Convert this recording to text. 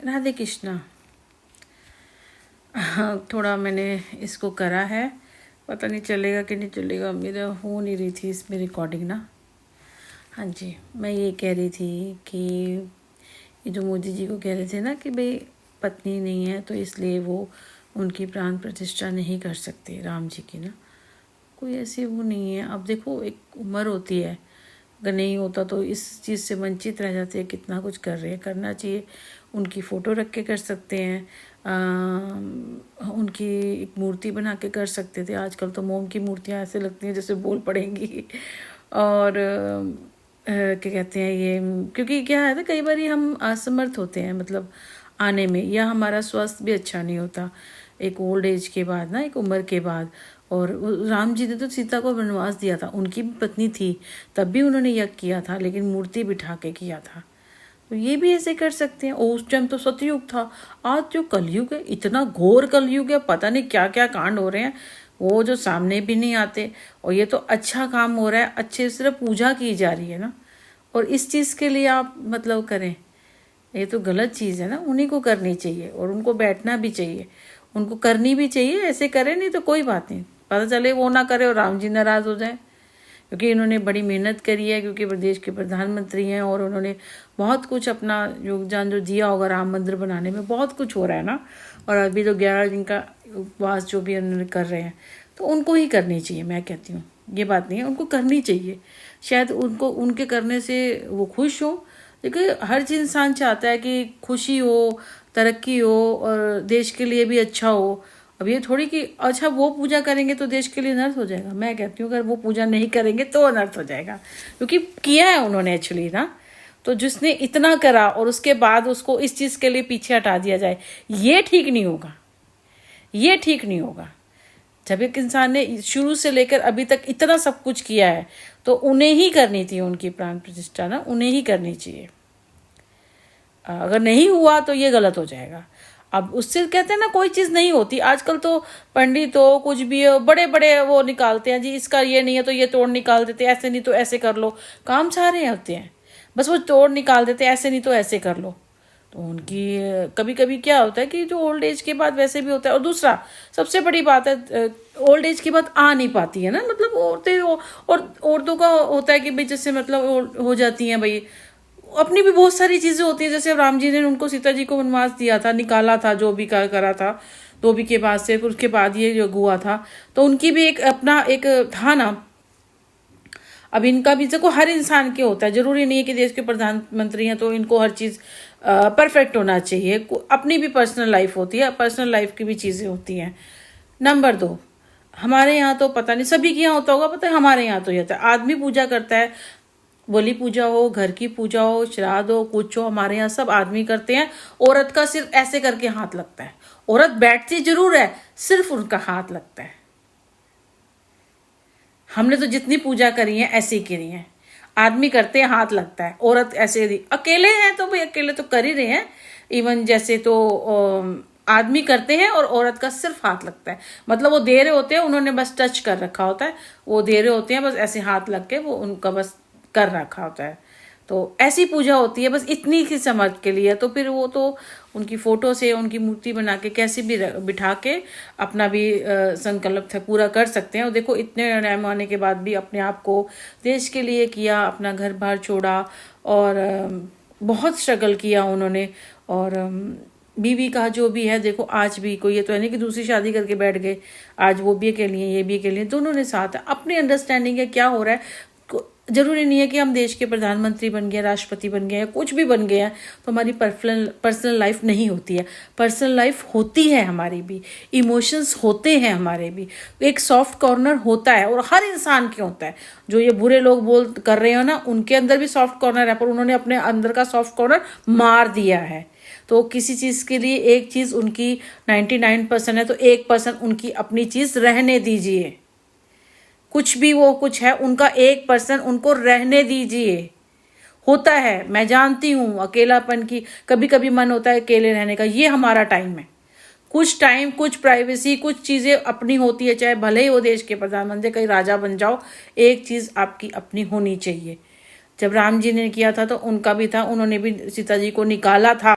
राधे कृष्णा। थोड़ा मैंने इसको करा है, पता नहीं चलेगा कि नहीं चलेगा, मेरा हो नहीं रही थी इसमें रिकॉर्डिंग ना। हाँ जी, मैं ये कह रही थी कि ये जो मोदी जी को कह रहे थे ना कि भाई पत्नी नहीं है तो इसलिए वो उनकी प्राण प्रतिष्ठा नहीं कर सकते राम जी की ना, कोई ऐसी वो नहीं है। अब देखो एक उम्र होती है, अगर नहीं होता तो इस चीज़ से वंचित रह जाते हैं। कितना कुछ कर रहे हैं, करना चाहिए। उनकी फ़ोटो रख के कर सकते हैं, उनकी एक मूर्ति बना के कर सकते थे। आजकल तो मोम की मूर्तियाँ ऐसे लगती हैं जैसे बोल पड़ेंगी। और क्या कहते हैं ये, क्योंकि क्या है ना, कई बार हम असमर्थ होते हैं मतलब आने में, या हमारा स्वास्थ्य भी अच्छा नहीं होता एक ओल्ड एज के बाद ना, एक उम्र के बाद। और राम जी ने तो सीता को वनवास दिया था, उनकी भी पत्नी थी, तब भी उन्होंने यज्ञ किया था, लेकिन मूर्ति बिठा के किया था। तो ये भी ऐसे कर सकते हैं। उस टाइम तो सतयुग था, आज जो कलयुग है, इतना घोर कलयुग है, पता नहीं क्या क्या कांड हो रहे हैं, वो जो सामने भी नहीं आते। और ये तो अच्छा काम हो रहा है, अच्छे सिर्फ पूजा की जा रही है ना, और इस चीज़ के लिए आप मतलब करें, ये तो गलत चीज़ है ना। उन्हीं को करनी चाहिए और उनको बैठना भी चाहिए, उनको करनी भी चाहिए। ऐसे करें नहीं तो कोई बात नहीं, पता चले वो ना करे और राम जी नाराज़ हो जाए, क्योंकि इन्होंने बड़ी मेहनत करी है, क्योंकि प्रदेश के प्रधानमंत्री हैं और उन्होंने बहुत कुछ अपना योगदान जो दिया होगा राम मंदिर बनाने में। बहुत कुछ हो रहा है ना, और अभी तो 11 दिन का उपवास जो भी उन्होंने कर रहे हैं, तो उनको ही करनी चाहिए। मैं कहती हूँ ये बात नहीं है, उनको करनी चाहिए। शायद उनको उनके करने से वो खुश हो, देखिए हर इंसान चाहता है कि खुशी हो, तरक्की हो और देश के लिए भी अच्छा हो। अब ये थोड़ी कि अच्छा वो पूजा करेंगे तो देश के लिए अनर्थ हो जाएगा। मैं कहती हूँ अगर वो पूजा नहीं करेंगे तो अनर्थ हो जाएगा, क्योंकि किया है उन्होंने एक्चुअली ना। तो जिसने इतना करा और उसके बाद उसको इस चीज़ के लिए पीछे हटा दिया जाए, ये ठीक नहीं होगा, ये ठीक नहीं होगा। जब एक इंसान ने शुरू से लेकर अभी तक इतना सब कुछ किया है तो उन्हें ही करनी थी उनकी प्राण प्रतिष्ठा ना, उन्हें ही करनी चाहिए। अगर नहीं हुआ तो ये गलत हो जाएगा। अब उससे कहते हैं ना कोई चीज़ नहीं होती। आजकल तो पंडित हो कुछ भी हो, बड़े बड़े वो निकालते हैं जी, इसका ये नहीं है तो ये तोड़ निकाल देते, ऐसे नहीं तो ऐसे कर लो। काम सारे होते हैं, बस वो तोड़ निकाल देते, ऐसे नहीं तो ऐसे कर लो। तो उनकी कभी कभी क्या होता है कि जो ओल्ड एज के बाद वैसे भी होता है। और दूसरा सबसे बड़ी बात है, ओल्ड एज के बाद आ नहीं पाती है ना, मतलब औरतें और औरतों का होता है कि भाई जैसे मतलब हो जाती हैं भाई, अपनी भी बहुत सारी चीज़ें होती है। जैसे अब राम जी ने उनको सीता जी को वनवास दिया था, निकाला था, जो भी करा था धोबी के बाद से, फिर उसके बाद ये योग हुआ था, तो उनकी भी एक अपना एक था ना। अब इनका भी देखो हर इंसान के होता है, जरूरी नहीं है कि देश के प्रधानमंत्री हैं तो इनको हर चीज़ परफेक्ट होना चाहिए। अपनी भी पर्सनल लाइफ होती है, पर्सनल लाइफ की भी चीज़ें होती हैं। नंबर 2, हमारे यहाँ तो पता नहीं सभी के यहाँ होता होगा, पता है हमारे यहाँ तो ये होता है, आदमी पूजा करता है, बलि पूजा हो, घर की पूजा हो, श्राद्ध हो, कुछ हो, हमारे यहाँ सब आदमी करते हैं। औरत का सिर्फ ऐसे करके हाथ लगता है। औरत बैठती जरूर है, सिर्फ उनका हाथ लगता है। हमने तो जितनी पूजा करी है ऐसे ही करी है, आदमी करते हैं हाथ लगता है, औरत ऐसे अकेले हैं तो भाई अकेले तो कर ही रहे हैं। इवन जैसे तो आदमी करते हैं और औरत का सिर्फ हाथ लगता है, मतलब वो दे रहे होते हैं, उन्होंने बस टच कर रखा होता है, वो दे रहे होते हैं बस ऐसे हाथ लग के, वो उनका बस कर रखा होता है। तो ऐसी पूजा होती है, बस इतनी की समझ के लिए। तो फिर वो तो उनकी फोटो से उनकी मूर्ति बना के कैसे भी बिठा के अपना भी संकल्प था पूरा कर सकते हैं। और देखो इतने टाइम आने के बाद भी अपने आप को देश के लिए किया, अपना घर बार छोड़ा और बहुत स्ट्रगल किया उन्होंने। और बीवी का जो भी है, देखो आज भी कोई ये तो है नहीं कि दूसरी शादी करके बैठ गए, आज वो भी के लिए ये भी के लिए, दोनों ने साथ है। अपनी अंडरस्टैंडिंग है क्या हो रहा है। जरूरी नहीं है कि हम देश के प्रधानमंत्री बन गए, राष्ट्रपति बन गए, कुछ भी बन गए हैं तो हमारी पर्सनल लाइफ नहीं होती है। पर्सनल लाइफ होती है हमारी भी, इमोशंस होते हैं हमारे भी, एक सॉफ्ट कॉर्नर होता है और हर इंसान के होता है। जो ये बुरे लोग बोल कर रहे हो ना, उनके अंदर भी सॉफ्ट कॉर्नर है, पर उन्होंने अपने अंदर का सॉफ्ट कॉर्नर मार दिया है। तो किसी चीज़ के लिए एक चीज़ उनकी 99% है तो 1% उनकी अपनी चीज़ रहने दीजिए। कुछ भी वो कुछ है उनका 1% उनको रहने दीजिए। होता है, मैं जानती हूँ अकेलापन की, कभी कभी मन होता है अकेले रहने का, ये हमारा टाइम है। कुछ टाइम, कुछ प्राइवेसी, कुछ चीज़ें अपनी होती है, चाहे भले ही वो देश के प्रधानमंत्री कहीं राजा बन जाओ, एक चीज़ आपकी अपनी होनी चाहिए। जब राम जी ने किया था तो उनका भी था, उन्होंने भी सीता जी को निकाला था।